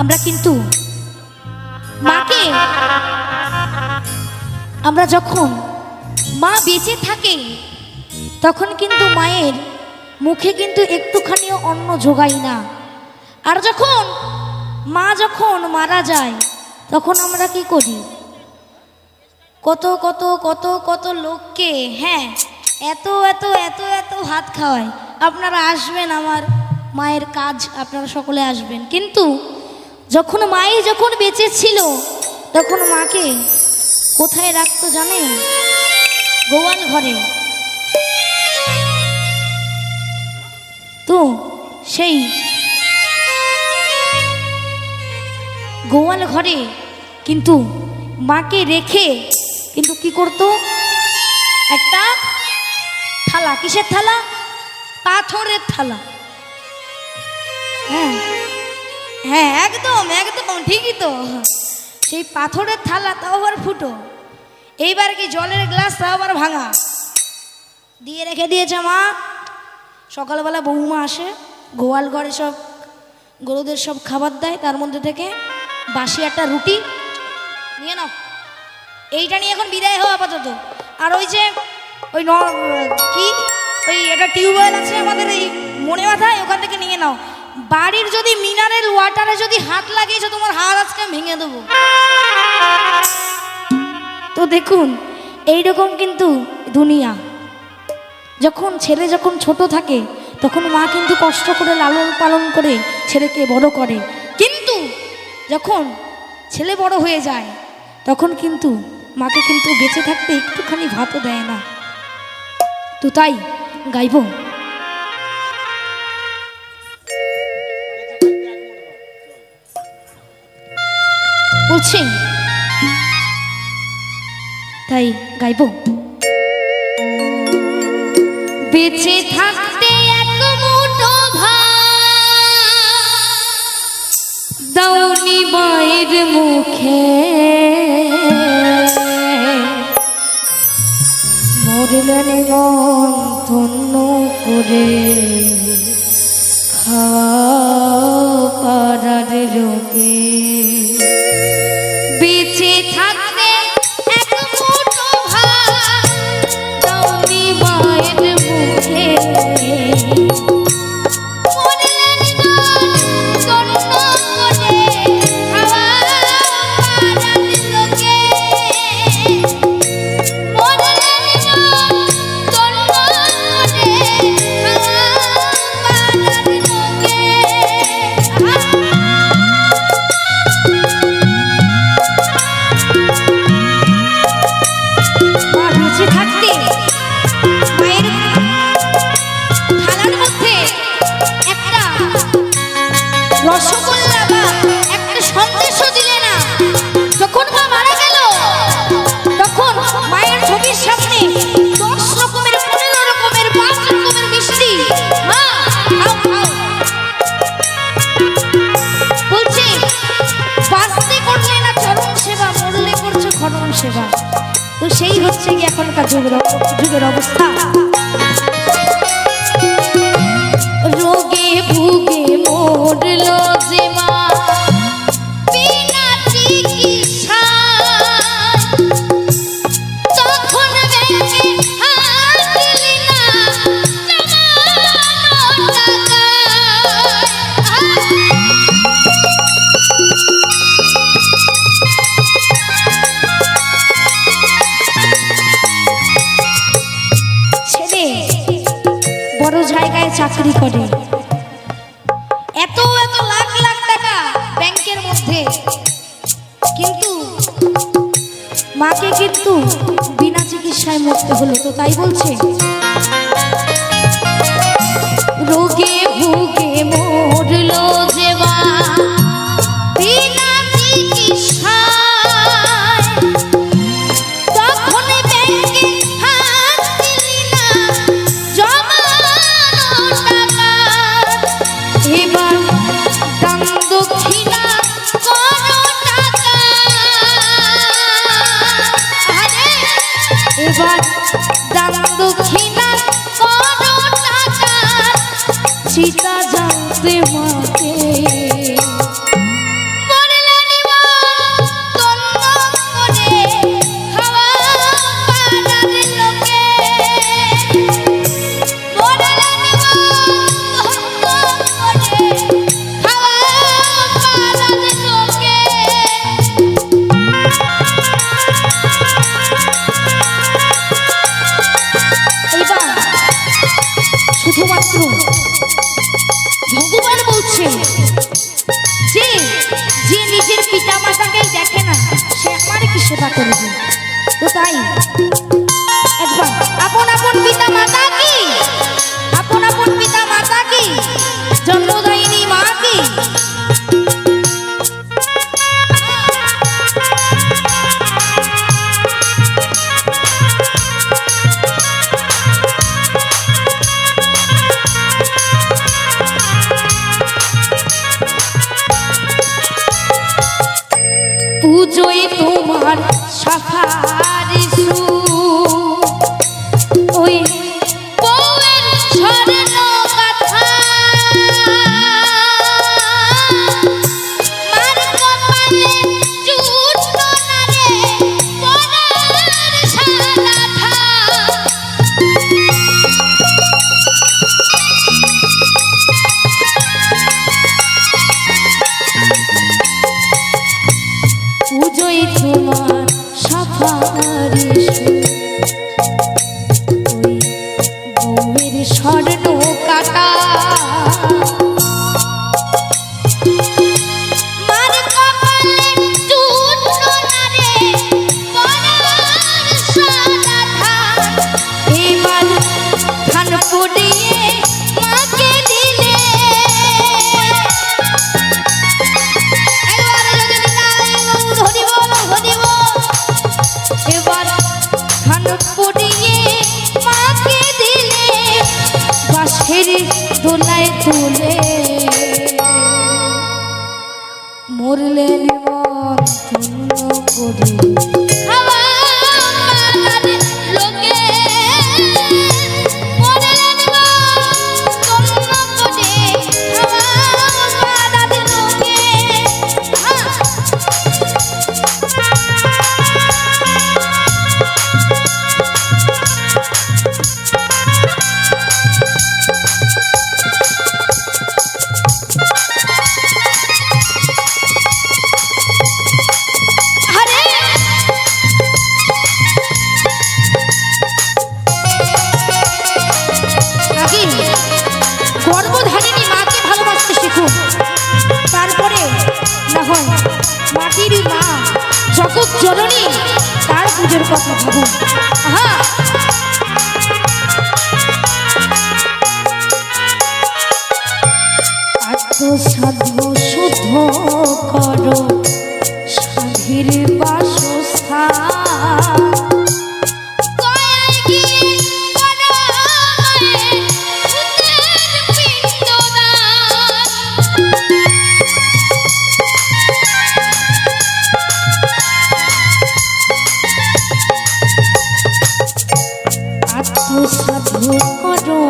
আমরা কিন্তু মাকে, আমরা যখন মা বেঁচে থাকে তখন কিন্তু মায়ের মুখে কিন্তু একটুখানিও অন্ন জোগাই না। আর যখন মারা যায় তখন আমরা কি করি, কত কত কত কত লোককে, হ্যাঁ, এত এত এত এত ভাত খাওয়ায়। আপনারা আসবেন, আমার মায়ের কাজ আপনারা সকলে আসবেন। কিন্তু যখন বেঁচে ছিল তখন মাকে কোথায় রাখতো জানেন? গোয়াল ঘরে। তো সেই গোয়াল ঘরে কিন্তু মাকে রেখে কিন্তু কি করতো, একটা থালা, কিসের থালা? পাথরের থালা। হ্যাঁ হ্যাঁ, একদম একদম ঠিকই তো। সেই পাথরের থালা, তাও আবার ফুটো। এইবার কি জলের গ্লাস, তাও আবার ভাঙা, দিয়ে রেখে দিয়েছে মা। সকালবেলা বৌমা আসে, গোয়াল ঘরে সব গরুদের সব খাবার দেয়, তার মধ্যে থেকে বাসি একটা রুটি নিয়ে নাও, এইটা নিয়ে এখন বিদায় হও আপাতত। আর ওই যে ওই কি ওই একটা টিউবওয়েল আছে আমাদের এই মনে মাথায়, ওখান থেকে নিয়ে নাও। বাড়ির যদি মিনারেল ওয়াটারে যদি হাত লাগিয়েছো, তোমার হাত আজকে ভেঙে দেবো। তো দেখুন, এইরকম কিন্তু দুনিয়া। ছেলে যখন ছোট থাকে তখন মা কিন্তু কষ্ট করে লালন পালন করে ছেলেকে বড় করে। কিন্তু যখন ছেলে বড় হয়ে যায় তখন কিন্তু মাকে কিন্তু বেঁচে থাকতে একটুখানি ভাতও দেয় না। তো তাই গাইব, বলছি, তাই গাইব, বেঁচে থাকতে এক মুঠো ভাত দাওনি মায়ের মুখে, মরলেন ধন্য করে খাওয়া পাড়ার লোকে। বেঁচে থাকতে এক মুঠো ভাত দাওনি মায়ের মুখে, রসগোল্লা বা একটা সন্দেশও দিলে না। যখন মা মারা গেল তখন মায়ের ছবির সামনে 10 রকমের, 15 রকমের, 5 রকমের মিষ্টি, মা খাও খাও বলছে। বাঁচতে করলে না চরণ সেবা, মরলে করছে খনন সেবা। তো সেই হচ্ছে কি এখনকার যুগের অবস্থা। রোগে ভুগে মরল যে মা বিনা চিকিৎসায়, তখন ব্যাংকে হাত দিলি না জমানো টাকায়। ছেলে বড় জায়গায় চাকরি করে, এত এত লাখ লাখ টাকা ব্যাংকের মধ্যে, কিন্তু মাকে কিন্তু বিনা চিকিৎসায় মরতে হলো। তো তাই বলছে, রোগে ভুগে মরল যে মা বিনা চিকিৎসায়, তখন ব্যাংকে হাত দিলি না জমানো টাকা। এবার দান দক্ষিণা করো টাকা, এবার দান দক্ষিণা করো টাকা, চিতা জানতে মাকে শুধুমাত্র ভগবান বলছে যে যে নিজের পিতা মাতাকেই দেখে না সে আমার কি সেবা করবে। তো তাই একবার আপন আপন পিতা মাতা কি, আপন আপন পিতা মাতা কি, জন্মদায়িনী মা কি, পুজোয় তোমার সাফারিসু ওই বউয়ের স্বর্ণ কথা মার কপালে জুটল না রে পরার সালাথা। পুজোয় তোমার সাফারিসু ওই বউয়ের স্বর্ণ কাটা মার কপালে জুটল না রে পরার সালাথা। এবার ধান পড়িয়ে মাকে দিলে এবার ধান পড়িয়ে মাকে দিলে বাঁশের দোলায় তুলে মরলেন মন ধন্য করে লোকে মরলেন মন ধন্য করে লোকে। গর্ভধারিণী মাকে ভালোবাসতে শিখুন, তারপরে না হয় মাটির মা জগৎ জননী তার পুজোর কথা ভাবুন। আত্মসাধ্য শুদ্ধ করো সাধীর বাসস্থান আত্মসাধ্য করো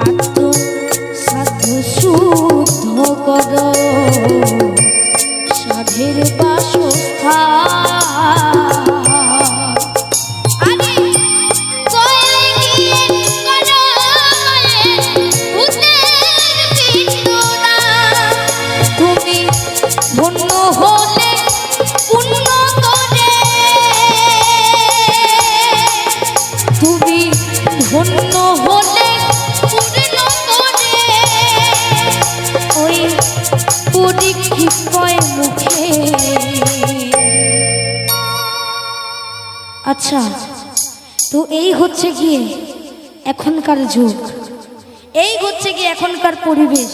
আত্মসাধ্য শুদ্ধ করো সাধের বাসস্থান। তুমি ধন্য হলে পুণ্য করে, তুমি ধন্য হলে পূর্ণ করে ওই পরীক্ষিত মুখে। আচ্ছা, তো এই হচ্ছে গিয়ে এখনকার যুগ, এই হচ্ছে গিয়ে এখনকার পরিবেশ।